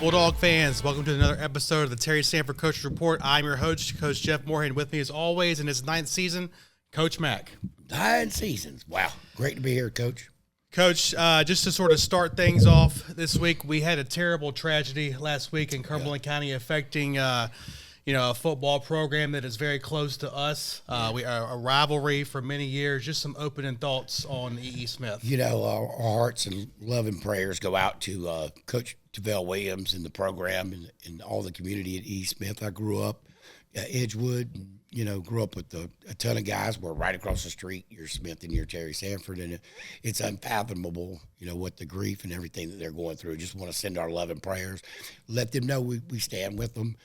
Bulldog fans, welcome to another episode of the Terry Sanford Coach Report. I'm your host, Coach Jeff Morehead, and with me as always in his 9th season, Coach Mack. 9 seasons. Wow. Great to be here, Coach. Coach, just to sort of start things off this week, we had a terrible tragedy last week in Cumberland County affecting, a football program that is very close to us. We are a rivalry for many years. Just some opening thoughts on E.E. Smith. You know, our hearts and love and prayers go out to Coach Isiah Williams and the program and all the community at E.E. Smith. I grew up at Edgewood, grew up with a ton of guys. We're right across the street. You're Smith and you're Terry Sanford, and it's unfathomable, what the grief and everything that they're going through. Just want to send our love and prayers. Let them know we stand with them.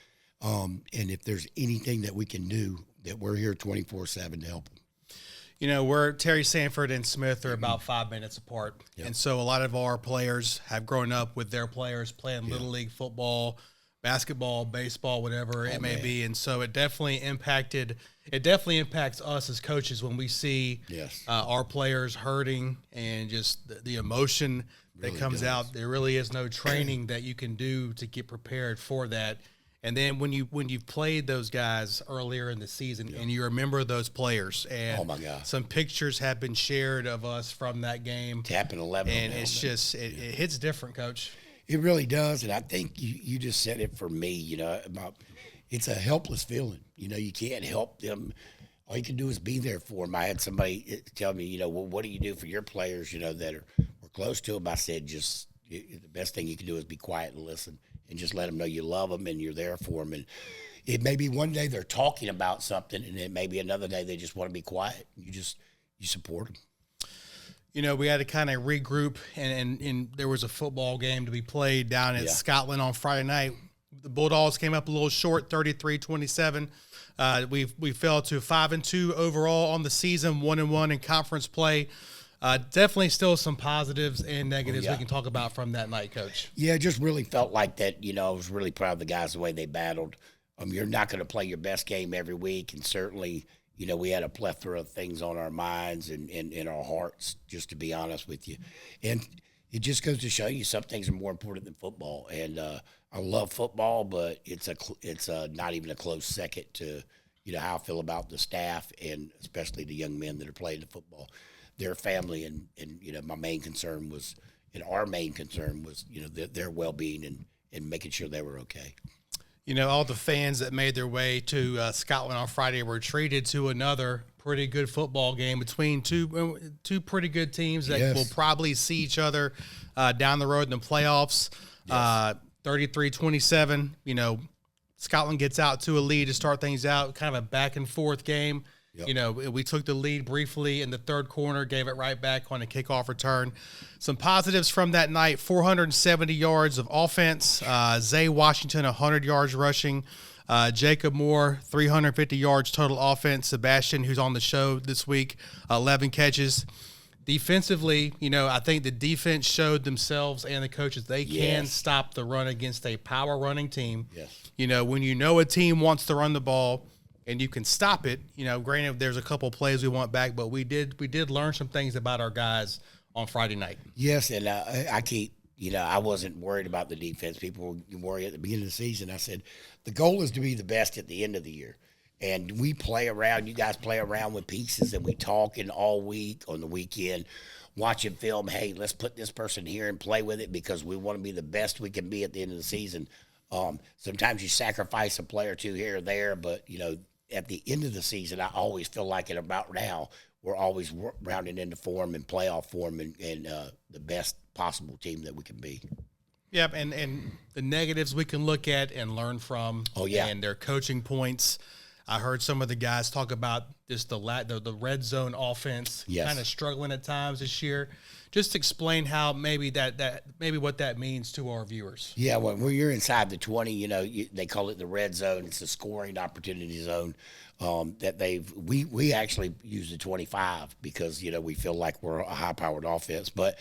And if there's anything that we can do, that we're here 24/7 to help them. We're Terry Sanford and Smith are about 5 minutes apart. Yep. And so a lot of our players have grown up with their players playing Little League football, basketball, baseball, whatever it may be. And so it definitely impacts us as coaches when we see our players hurting and just the emotion that comes out. There really is no training that you can do to get prepared for that. And then when you've played those guys earlier in the season and you remember those players, and some pictures have been shared of us from that game. Tapping 11. And it's just, it hits different, Coach. It really does. And I think you just said it for me, about it's a helpless feeling. You can't help them. All you can do is be there for them. I had somebody tell me, well, what do you do for your players, that were close to them? I said, just the best thing you can do is be quiet and listen. And just let them know you love them and you're there for them. And it may be one day they're talking about something, and it may be another day they just want to be quiet. You support them. We had to kind of regroup, and there was a football game to be played down in Scotland on Friday night. The Bulldogs came up a little short, 33-27. We fell to 5-2 overall on the season, 1-1 in conference play. Definitely still some positives and negatives we can talk about from that night, Coach. Yeah, it just really felt like that. I was really proud of the guys, the way they battled. You're not going to play your best game every week, and certainly, we had a plethora of things on our minds and in our hearts, just to be honest with you. And it just goes to show you some things are more important than football. And I love football, but it's not even a close second to, how I feel about the staff and especially the young men that are playing the football. Their family and my main concern was, our main concern was, their well-being and making sure they were okay. All the fans that made their way to Scotland on Friday were treated to another pretty good football game between two pretty good teams that will probably see each other down the road in the playoffs. 33-27, Scotland gets out to a lead to start things out, kind of a back-and-forth game. Yep. We took the lead briefly in the third quarter, gave it right back on a kickoff return. Some positives from that night: 470 yards of offense. Zay Washington, 100 yards rushing. Jacob Moore, 350 yards total offense. Sebastian, who's on the show this week, 11 catches. Defensively, I think the defense showed themselves and the coaches they can stop the run against a power running team. Yes. When a team wants to run the ball, and you can stop it. Granted, there's a couple of plays we want back, but we did learn some things about our guys on Friday night. Yes, and I wasn't worried about the defense. People were worried at the beginning of the season. I said, the goal is to be the best at the end of the year. And we play around. You guys play around with pieces, and we talking all week on the weekend, watching film. Hey, let's put this person here and play with it because we want to be the best we can be at the end of the season. Sometimes you sacrifice a player or two here or there, but, at the end of the season, I always feel like at about now, we're always rounding into form and playoff form and the best possible team that we can be. Yep, and the negatives we can look at and learn from. And their coaching points. I heard some of the guys talk about just the red zone offense kind of struggling at times this year. Just explain how maybe what that means to our viewers. Yeah, well, when you're inside the 20, they call it the red zone. It's a scoring opportunity zone we actually use the 25 because, we feel like we're a high-powered offense. But,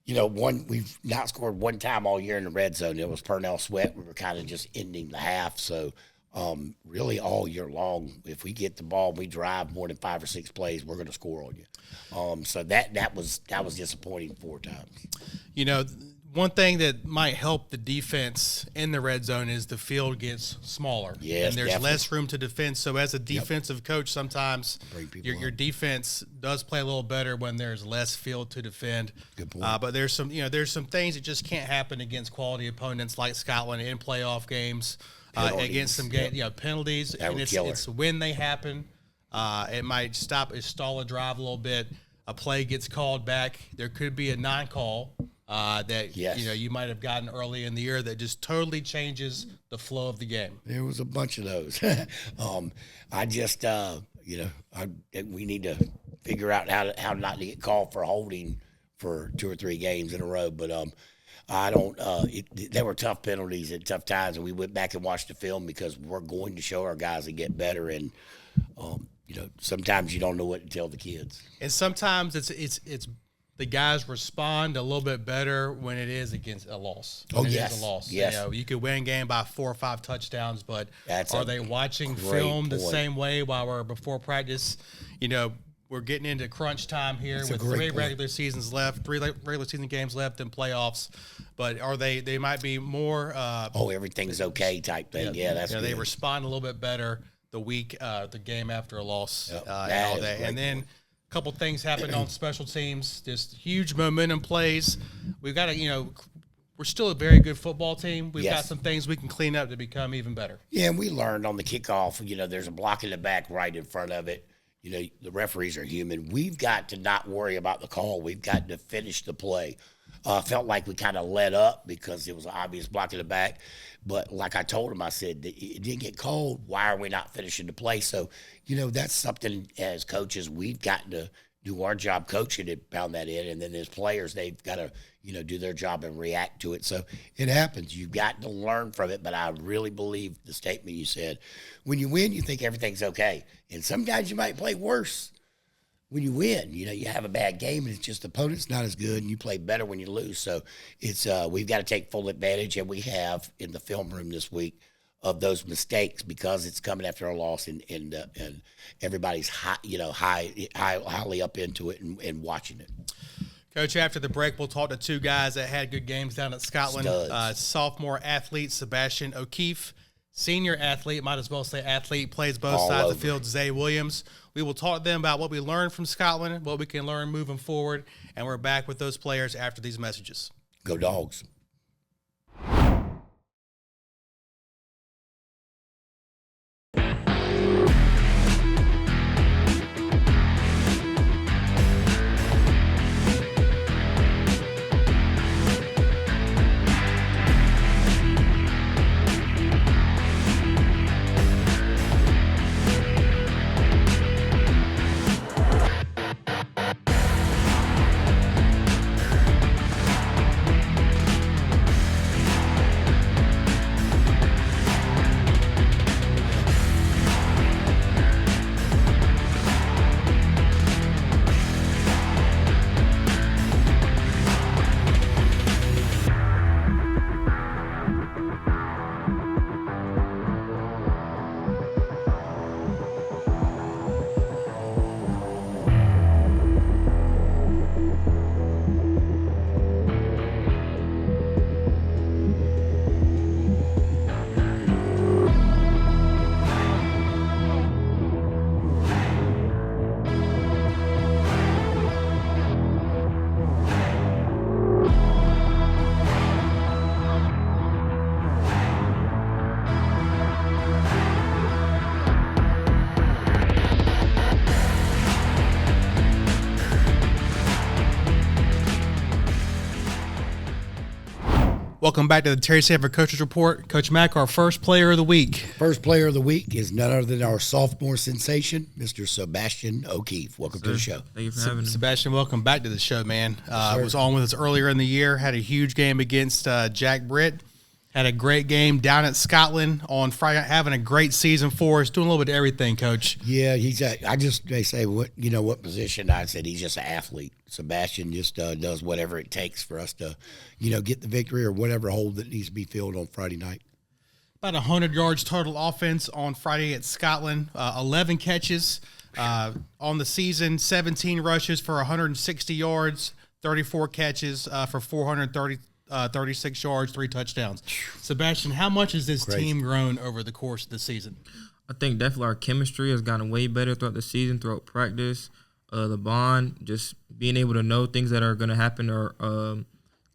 we've not scored one time all year in the red zone. It was Purnell Sweat. We were kind of just ending the half. So, really all year long, if we get the ball, we drive more than 5 or 6 plays, we're going to score on you. So that was disappointing 4 times. one thing that might help the defense in the red zone is the field gets smaller. Yes, and there's definitely. less room to defend. So as a defensive coach, sometimes your defense does play a little better when there's less field to defend. Good point. But there's some things that just can't happen against quality opponents like Scotland in playoff games, against some penalties. That And it's when they happen. It might stall a drive a little bit. A play gets called back. There could be a non-call. That you might have gotten early in the year that just totally changes the flow of the game. There was a bunch of those. We need to figure out how not to get called for holding for 2 or 3 games in a row. But there were tough penalties at tough times, and we went back and watched the film because we're going to show our guys to get better. And sometimes you don't know what to tell the kids. And sometimes it's the guys respond a little bit better when it is against a loss. It is a loss. Yes. You could win a game by 4 or 5 touchdowns, but are they watching film the point. same way while we're before practice? We're getting into crunch time here with 3 regular seasons left, 3 regular season games left in playoffs. But are they might be more everything's okay type thing. Yeah, that's good. They respond a little bit better the game after a loss and all that. And then couple things happened on special teams, just huge momentum plays. We've got we're still a very good football team. We've got some things we can clean up to become even better. Yeah, and we learned on the kickoff, there's a block in the back right in front of it. The referees are human. We've got to not worry about the call. We've got to finish the play. Felt like we kind of let up because it was an obvious block in the back. But like I told him, I said, it didn't get called. Why are we not finishing the play? So, that's something as coaches we've got to do our job coaching and pound that in. And then as players, they've got to, do their job and react to it. So it happens. You've got to learn from it. But I really believe the statement you said. When you win, you think everything's okay. And sometimes you might play worse when you win. You have a bad game and it's just the opponent's not as good and you play better when you lose. So it's we've got to take full advantage, and we have in the film room this week, of those mistakes because it's coming after a loss and everybody's highly up into it and watching it. Coach, after the break, we'll talk to 2 guys that had good games down at Scotland. Sophomore athlete Sebastian O'Keefe, senior athlete, might as well say athlete, plays both sides of the field, Isiah Williams. We will talk to them about what we learned from Scotland, what we can learn moving forward, and we're back with those players after these messages. Go Dogs. Welcome back to the Terry Sanford Coaches Report. Coach Mack, our first player of the week. First player of the week is none other than our sophomore sensation, Mr. Sebastian O'Keefe. Welcome to the show. Thank you for having me. Sebastian, welcome back to the show, man. Was on with us earlier in the year, had a huge game against Jack Britt. Had a great game down at Scotland on Friday, having a great season for us, doing a little bit of everything, Coach. Yeah, they say, what position? I said he's just an athlete. Sebastian just does whatever it takes for us to, get the victory or whatever hole that needs to be filled on Friday night. About 100 yards total offense on Friday at Scotland, 11 catches on the season, 17 rushes for 160 yards, 34 catches for 430 36 yards, 3 touchdowns. Sebastian, how much has this team grown over the course of the season? I think definitely our chemistry has gotten way better throughout the season, throughout practice. The bond, just being able to know things that are going to happen or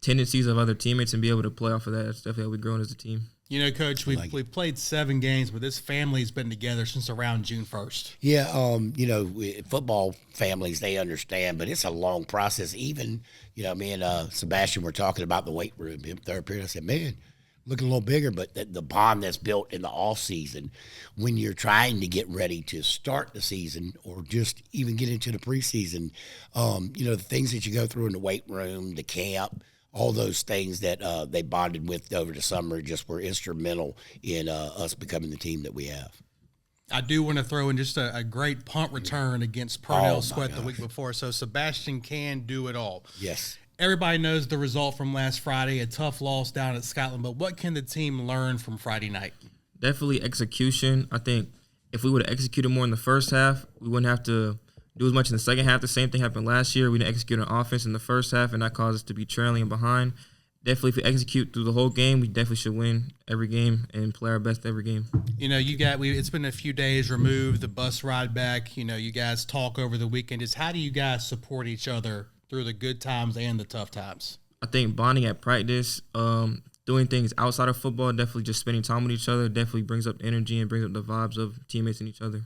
tendencies of other teammates and be able to play off of that. That's definitely how we've grown as a team. You know, Coach, we've played 7 games, but this family's been together since around June 1st. Yeah, you know, football families, they understand, but it's a long process. Even, you know, me and Sebastian were talking about the weight room. Third period, I said, man, looking a little bigger, but the bond that's built in the off season, when you're trying to get ready to start the season or just even get into the preseason, you know, the things that you go through in the weight room, the camp, all those things that they bonded with over the summer just were instrumental in us becoming the team that we have. I do want to throw in just a great punt return against Purnell Sweat the week before. So Sebastian can do it all. Yes. Everybody knows the result from last Friday, a tough loss down at Scotland. But what can the team learn from Friday night? Definitely execution. I think if we would have executed more in the first half, we wouldn't have to do as much in the second half. The same thing happened last year. We didn't execute on offense in the first half, and that caused us to be trailing and behind. Definitely, if we execute through the whole game, we definitely should win every game and play our best every game. You know, it's been a few days removed, the bus ride back. You know, you guys talk over the weekend. Just how do you guys support each other through the good times and the tough times? I think bonding at practice, doing things outside of football, definitely just spending time with each other, definitely brings up energy and brings up the vibes of teammates and each other.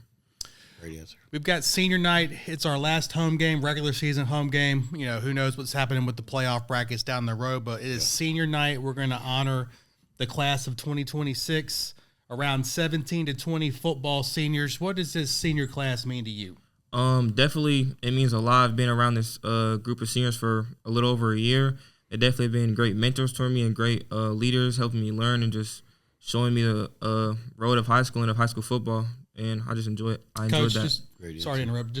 Great answer. We've got senior night. It's our last home game, regular season home game. You know, who knows what's happening with the playoff brackets down the road, but it is senior night. We're going to honor the class of 2026, around 17 to 20 football seniors. What does this senior class mean to you? Definitely, it means a lot. I've been around this group of seniors for a little over a year. They've definitely been great mentors for me and great leaders, helping me learn and just showing me the road of high school and of high school football. And I just enjoy it. I enjoyed that. Sorry to interrupt.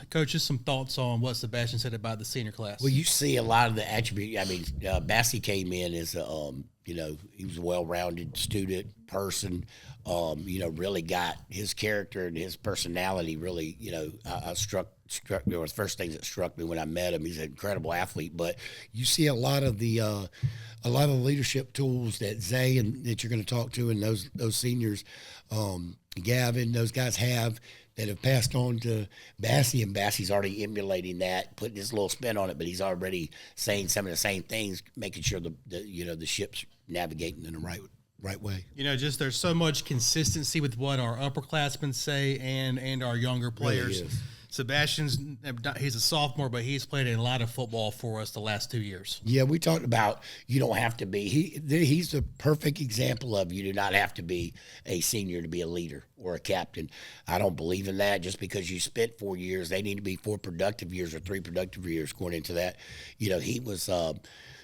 Coach, just some thoughts on what Sebastian said about the senior class. Well, you see a lot of the attributes. I mean, Bassie came in as you know, he was a well-rounded student, person. You know, really got his character and his personality. Really, you know, struck me. One of the first things that struck me when I met him. He's an incredible athlete, but you see a lot of the leadership tools that Zay and that you're going to talk to, and those seniors. Gavin, those guys have passed on to Bassie, and Bassie's already emulating that, putting his little spin on it, but he's already saying some of the same things, making sure the ship's navigating in the right way. You know, just there's so much consistency with what our upperclassmen say and our younger players. Really is. Sebastian's he's a sophomore, but he's played a lot of football for us the last 2 years. Yeah, we talked about you don't have to be. He's the perfect example of you do not have to be a senior to be a leader or a captain. I don't believe in that. Just because you spent 4 years, they need to be 4 productive years or 3 productive years going into that. You know, he was.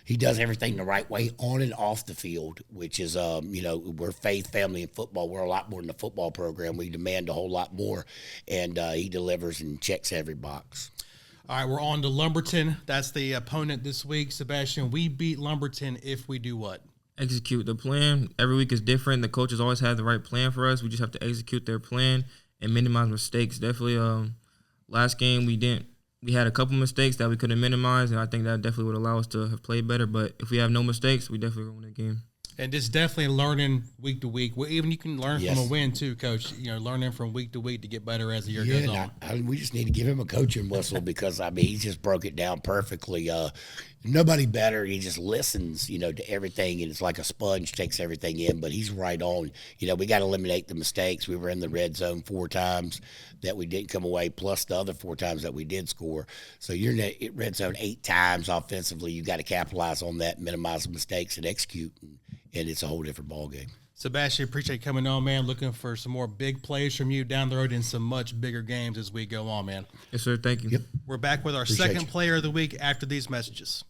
He does everything the right way on and off the field, which is, you know, we're faith, family, and football. We're a lot more than a football program. We demand a whole lot more, and he delivers and checks every box. All right, we're on to Lumberton. That's the opponent this week. Sebastian, we beat Lumberton if we do what? Execute the plan. Every week is different. The coaches always have the right plan for us. We just have to execute their plan and minimize mistakes. Definitely, last game we had a couple mistakes that we couldn't minimize, and I think that definitely would allow us to have played better. But if we have no mistakes, we definitely will win the game. And just definitely learning week to week. Well, even you can learn from a win too, Coach. You know, learning from week to week to get better as the year goes on. We just need to give him a coaching whistle because, I mean, he just broke it down perfectly. Nobody better. He just listens, you know, to everything, and it's like a sponge, takes everything in, but he's right on. You know, we got to eliminate the mistakes. We were in the red zone 4 times that we didn't come away, plus the other 4 times that we did score. So you're in the red zone 8 times offensively. You got to capitalize on that, minimize the mistakes, and execute, and it's a whole different ballgame. Sebastian, appreciate you coming on, man. Looking for some more big plays from you down the road in some much bigger games as we go on, man. Yes, sir. Thank you. Yep. We're back with our second player of the week after these messages.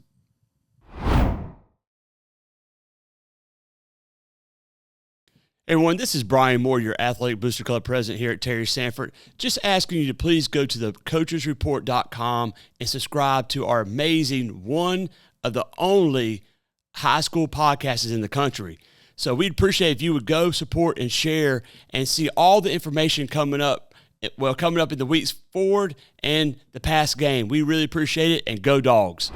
Hey everyone, this is Brian Moore, your Athletic Booster Club president here at Terry Sanford. Just asking you to please go to thecoachesreport.com and subscribe to our amazing, one of the only high school podcasts in the country. So we'd appreciate if you would go support and share and see all the information coming up in the weeks forward and the past game. We really appreciate it, and go Dogs.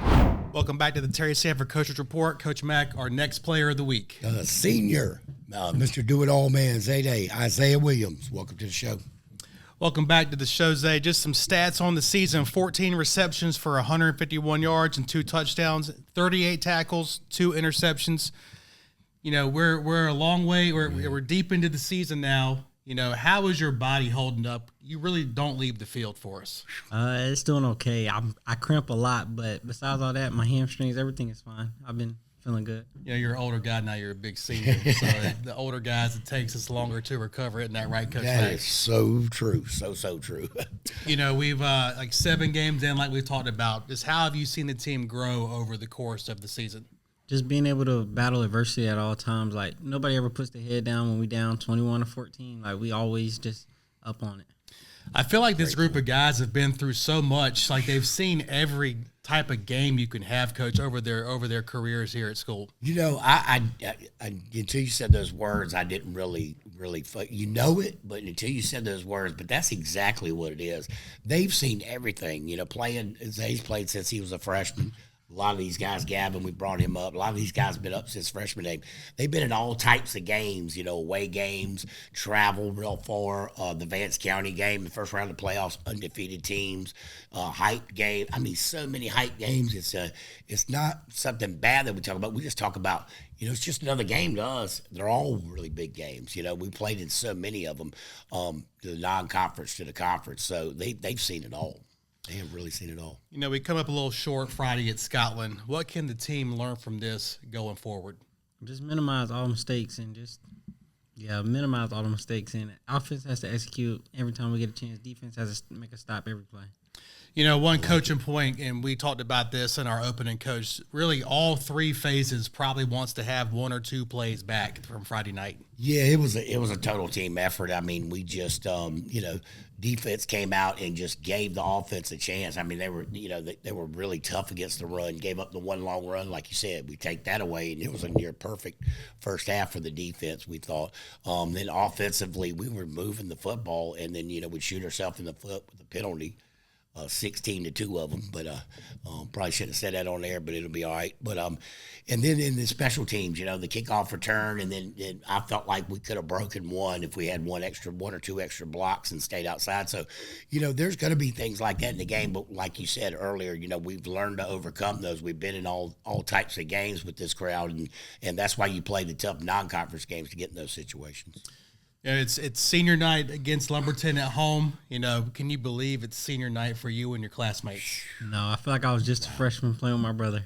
Welcome back to the Terry Sanford Coaches Report. Coach Mack, our next player of the week. Senior, Mr. Do-It-All Man, Zay, Isiah Williams. Welcome to the show. Welcome back to the show, Zay. Just some stats on the season: 14 receptions for 151 yards and 2 touchdowns, 38 tackles, 2 interceptions. You know, we're a long way. We're deep into the season now. You know, how is your body holding up? You really don't leave the field for us. It's doing okay. I cramp a lot, but besides all that, my hamstrings, everything is fine. I've been feeling good. Yeah, you're an older guy now. You're a big senior. So the older guys, it takes us longer to recover. Isn't that right, Coach? That is so true. So true. You know, we've like 7 games in, like we've talked about. Just how have you seen the team grow over the course of the season? Just being able to battle adversity at all times. Like, nobody ever puts their head down when we down 21-14. Like, we always just up on it. I feel like this group of guys have been through so much. Like, they've seen every type of game you can have, Coach, over their careers here at school. You know, I until you said those words, I didn't really you know it, but until you said those words, but that's exactly what it is. They've seen everything. You know, Zay's played since he was a freshman. A lot of these guys, Gavin, we brought him up. A lot of these guys have been up since freshman day. They've been in all types of games, you know, away games, travel real far, the Vance County game, the first round of the playoffs, undefeated teams, hype game. I mean, so many hype games. It's not something bad that we talk about. We just talk about, you know, it's just another game to us. They're all really big games. You know, we played in so many of them, the non-conference to the conference. So they've seen it all. They have really seen it all. You know, we come up a little short Friday at Scotland. What can the team learn from this going forward? Just minimize all mistakes and minimize all the mistakes. And offense has to execute every time we get a chance. Defense has to make a stop every play. You know, one coaching point, and we talked about this in our opening, Coach, really all 3 phases probably wants to have 1 or 2 plays back from Friday night. Yeah, it was a total team effort. I mean, we just, you know, defense came out and just gave the offense a chance. I mean, they were really tough against the run, gave up the one long run. Like you said, we take that away, and it was a near perfect first half for the defense, we thought. Then offensively, we were moving the football, and then, you know, we'd shoot ourselves in the foot with a penalty. 16-2 of them, but probably shouldn't have said that on there, but it'll be all right. But and then in the special teams, you know, the kickoff return, and then I felt like we could have broken one if we had 1 or 2 extra blocks and stayed outside. So, you know, there's going to be things like that in the game, but like you said earlier, you know, we've learned to overcome those. We've been in all types of games with this crowd, and that's why you play the tough non-conference games to get in those situations. You know, it's senior night against Lumberton at home. You know, can you believe it's senior night for you and your classmates? No, I feel like I was just a freshman playing with my brother.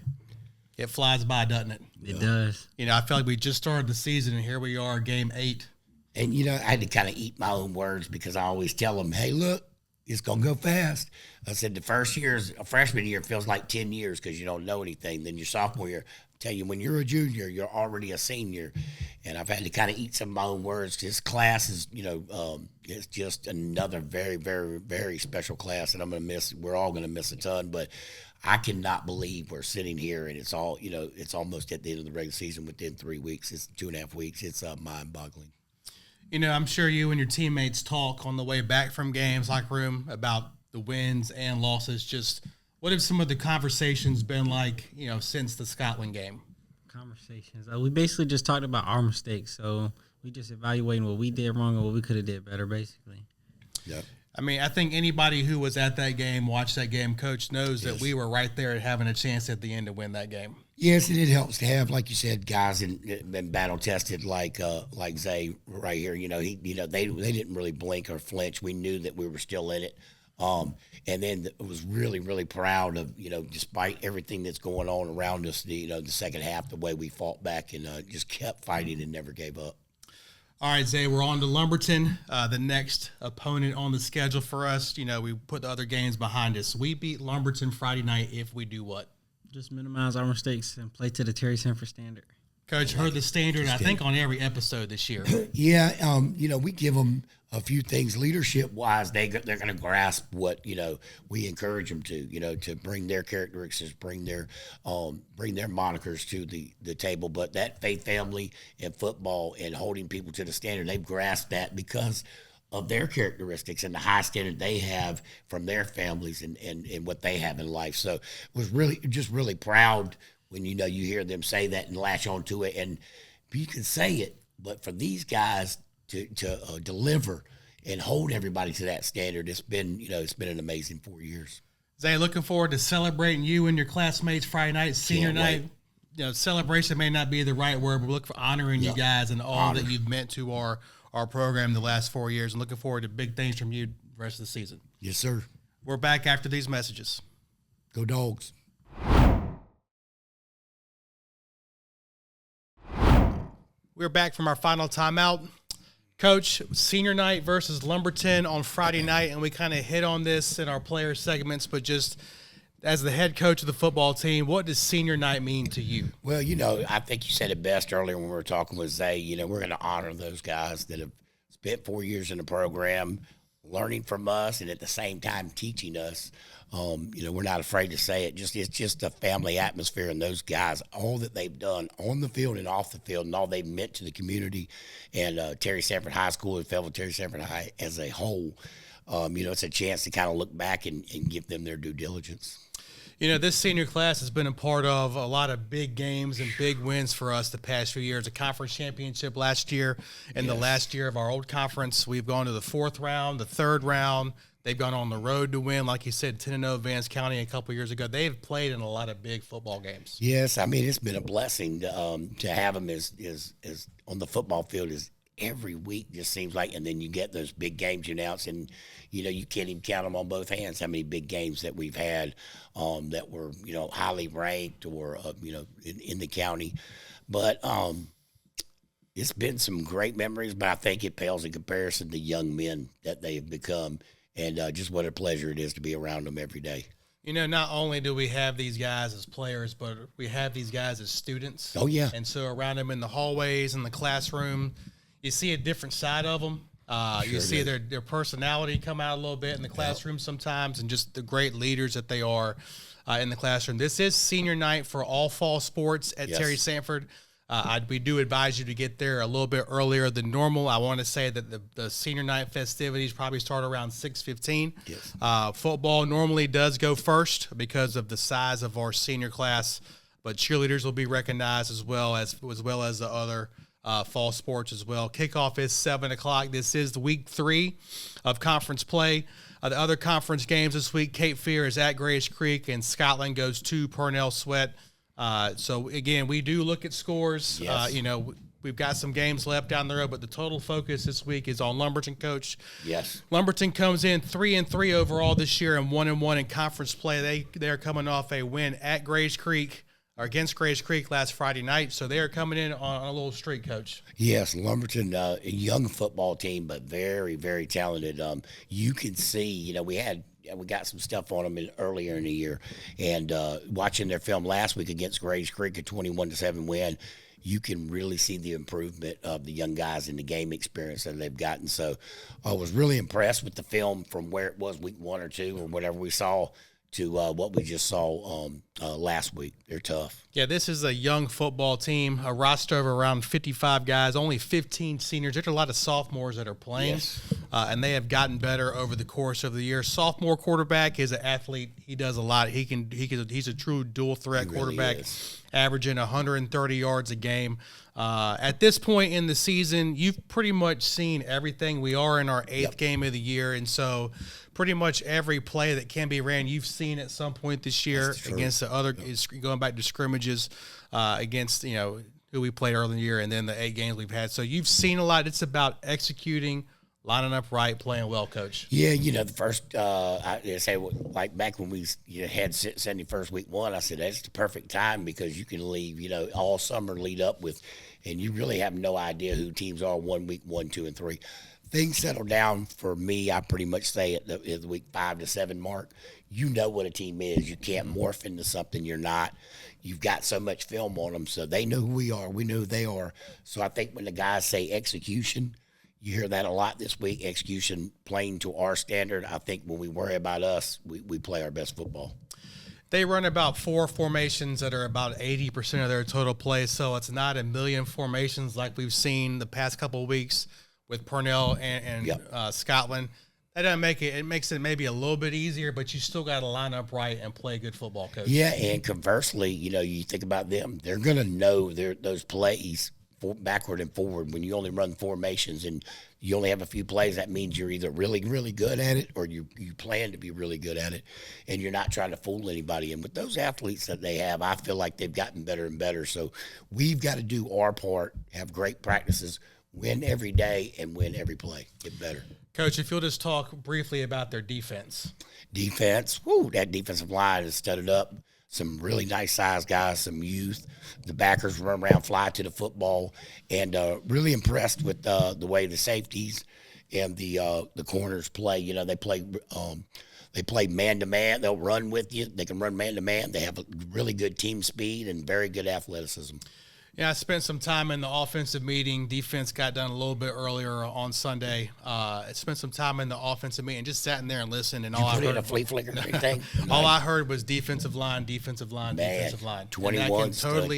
It flies by, doesn't it? It does. You know, I feel like we just started the season, and here we are, game 8. And, you know, I had to kind of eat my own words because I always tell them, hey, look, it's going to go fast. I said the first year's a freshman year feels like 10 years because you don't know anything. Then your sophomore year, I tell you, when you're a junior, you're already a senior. And I've had to kind of eat some of my own words. This class is, you know, it's just another very, very, very special class, and we're all going to miss a ton. But I cannot believe we're sitting here, and it's all, you know, it's almost at the end of the regular season within 3 weeks. It's 2.5 weeks. It's mind-boggling. You know, I'm sure you and your teammates talk on the way back from games, locker room, about the wins and losses. Just what have some of the conversations been like, you know, since the Scotland game? Conversations. We basically just talked about our mistakes. So we just evaluating what we did wrong and what we could have did better, basically. Yep. I mean, I think anybody who was at that game, watched that game, Coach, knows that we were right there having a chance at the end to win that game. Yes, and it helps to have, like you said, guys been battle tested like Zay right here. You know, they didn't really blink or flinch. We knew that we were still in it. And then I was really, really proud of, you know, despite everything that's going on around us, the second half, the way we fought back and just kept fighting and never gave up. All right, Zay, we're on to Lumberton, the next opponent on the schedule for us. You know, we put the other games behind us. We beat Lumberton Friday night if we do what? Just minimize our mistakes and play to the Terry Sanford standard. Coach, heard the standard, I think, on every episode this year. Yeah, you know, we give them a few things leadership-wise. They're going to grasp what, you know, we encourage them to, you know, to bring their characteristics, bring their monikers to the table. But that faith, family, and football and holding people to the standard, they've grasped that because of their characteristics and the high standard they have from their families and what they have in life. So was really proud when, you hear them say that and latch on to it. And you can say it, but for these guys to deliver and hold everybody to that standard, it's been an amazing 4 years. Zay, looking forward to celebrating you and your classmates Friday night, senior night. Celebration may not be the right word, but we look for honoring you guys and all that you've meant to our program the last 4 years, and looking forward to big things from you the rest of the season. Yes, sir. We're back after these messages. Go Dogs. We're back from our final timeout. Coach, senior night versus Lumberton on Friday night, and we kind of hit on this in our player segments, but just as the head coach of the football team, what does senior night mean to you? Well, I think you said it best earlier when we were talking with Zay. We're going to honor those guys that have spent 4 years in the program, learning from us, and at the same time teaching us. We're not afraid to say it. It's just a family atmosphere, and those guys, all that they've done on the field and off the field, and all they've meant to the community and Terry Sanford High School and fellow Terry Sanford High as a whole. It's a chance to kind of look back and give them their due diligence. This senior class has been a part of a lot of big games and big wins for us the past few years. A conference championship last year, and the last year of our old conference, we've gone to the 4th round, the 3rd round. They've gone on the road to win, like you said, 10-0 Vance County a couple years ago. They've played in a lot of big football games. Yes, it's been a blessing to have them as on the football field as every week just seems like, and then you get those big games you announce, and you can't even count them on both hands how many big games that we've had that were highly ranked or in the county. But it's been some great memories, but I think it pales in comparison to young men that they have become. And just what a pleasure it is to be around them every day. Not only do we have these guys as players, but we have these guys as students. Oh, yeah. And so around them in the hallways, in the classroom, you see a different side of them. You see their personality come out a little bit in the classroom sometimes, and just the great leaders that they are in the classroom. This is senior night for all fall sports at Terry Sanford. We do advise you to get there a little bit earlier than normal. I want to say that the senior night festivities probably start around 6:15. Yes. Football normally does go first because of the size of our senior class, but cheerleaders will be recognized as well as the other fall sports as well. Kickoff is 7 o'clock. This is the week 3 of conference play. The other conference games this week, Cape Fear is at Grays Creek, and Scotland goes to Purnell Sweat. So, again, we do look at scores. Yes. We've got some games left down the road, but the total focus this week is on Lumberton, Coach. Yes. Lumberton comes in 3-3 overall this year and 1-1 in conference play. They're coming off a win at Grays Creek or against Grays Creek last Friday night, so they are coming in on a little streak, Coach. Yes, Lumberton, a young football team, but very, very talented. You can see, we got some stuff on them earlier in the year, and watching their film last week against Grays Creek, a 21-7 win, you can really see the improvement of the young guys in the game experience that they've gotten. So I was really impressed with the film from where it was week 1 or 2 or whatever we saw to what we just saw last week. They're tough. Yeah, this is a young football team, a roster of around 55 guys, only 15 seniors. There's a lot of sophomores that are playing, and they have gotten better over the course of the year. Sophomore quarterback is an athlete. He does a lot. He's a true dual threat quarterback, averaging 130 yards a game. At this point in the season, you've pretty much seen everything. We are in our 8th game of the year, and so pretty much every play that can be ran, you've seen at some point this year against the other, going back to scrimmages against, who we played earlier in the year, and then the 8 games we've had. So you've seen a lot. It's about executing, lining up right, playing well, Coach. Yeah, the first, I say, like back when we had 71st week 1, I said, that's the perfect time because you can leave, all summer lead up with, and you really have no idea who teams are 1 week 1, 2, and 3. Things settle down for me, I pretty much say at the week 5 to 7 mark. You know what a team is. You can't morph into something you're not. You've got so much film on them, so they know who we are. We know who they are. So I think when the guys say execution, you hear that a lot this week, execution playing to our standard. I think when we worry about us, we play our best football. They run about 4 formations that are about 80% of their total play, so it's not a million formations like we've seen the past couple of weeks. with Purnell and Scotland. That doesn't make it. It makes it maybe a little bit easier, but you still got to line up right and play good football, Coach. Yeah, and conversely, you think about them; they're going to know those plays backward and forward. When you only run formations and you only have a few plays, that means you're either really, really good at it, or you plan to be really good at it, and you're not trying to fool anybody. And with those athletes that they have, I feel like they've gotten better and better. So we've got to do our part, have great practices, win every day, and win every play. Get better. Coach, if you'll just talk briefly about their defense. Defense, that defensive line is studded up. Some really nice size guys, some youth. The backers run around, fly to the football, and really impressed with the way the safeties and the corners play. They play man to man. They'll run with you. They can run man to man. They have a really good team speed and very good athleticism. Yeah, I spent some time in the offensive meeting. Defense got done a little bit earlier on Sunday. I spent some time in the offensive meeting, just sat in there and listened. And all I heard, a flea flicker thing. All I heard was defensive line, defensive line, defensive line. 21.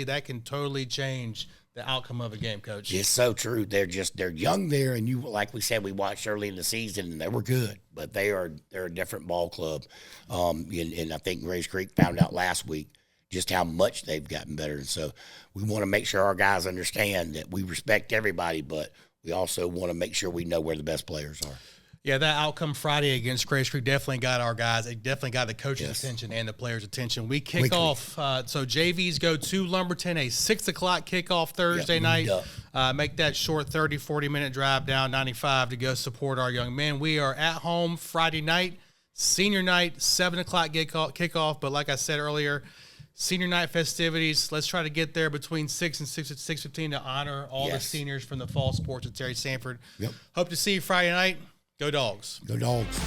That can totally change the outcome of a game, Coach. It's so true. They're young there, and like we said, we watched early in the season, and they were good, but they're a different ball club. And I think Grace Creek found out last week just how much they've gotten better. And so we want to make sure our guys understand that we respect everybody, but we also want to make sure we know where the best players are. Yeah, that outcome Friday against Grace Creek definitely got our guys. It definitely got the coach's attention and the players' attention. We kick off. So JVs go to Lumberton, a 6 o'clock kickoff Thursday night. Make that short 30, 40-minute drive down 95 to go support our young men. We are at home Friday night, senior night, 7 o'clock kickoff. But like I said earlier, senior night festivities. Let's try to get there between 6 and 6:15 to honor all the seniors from the fall sports at Terry Sanford. Yep. Hope to see you Friday night. Go Dogs. Go Dogs.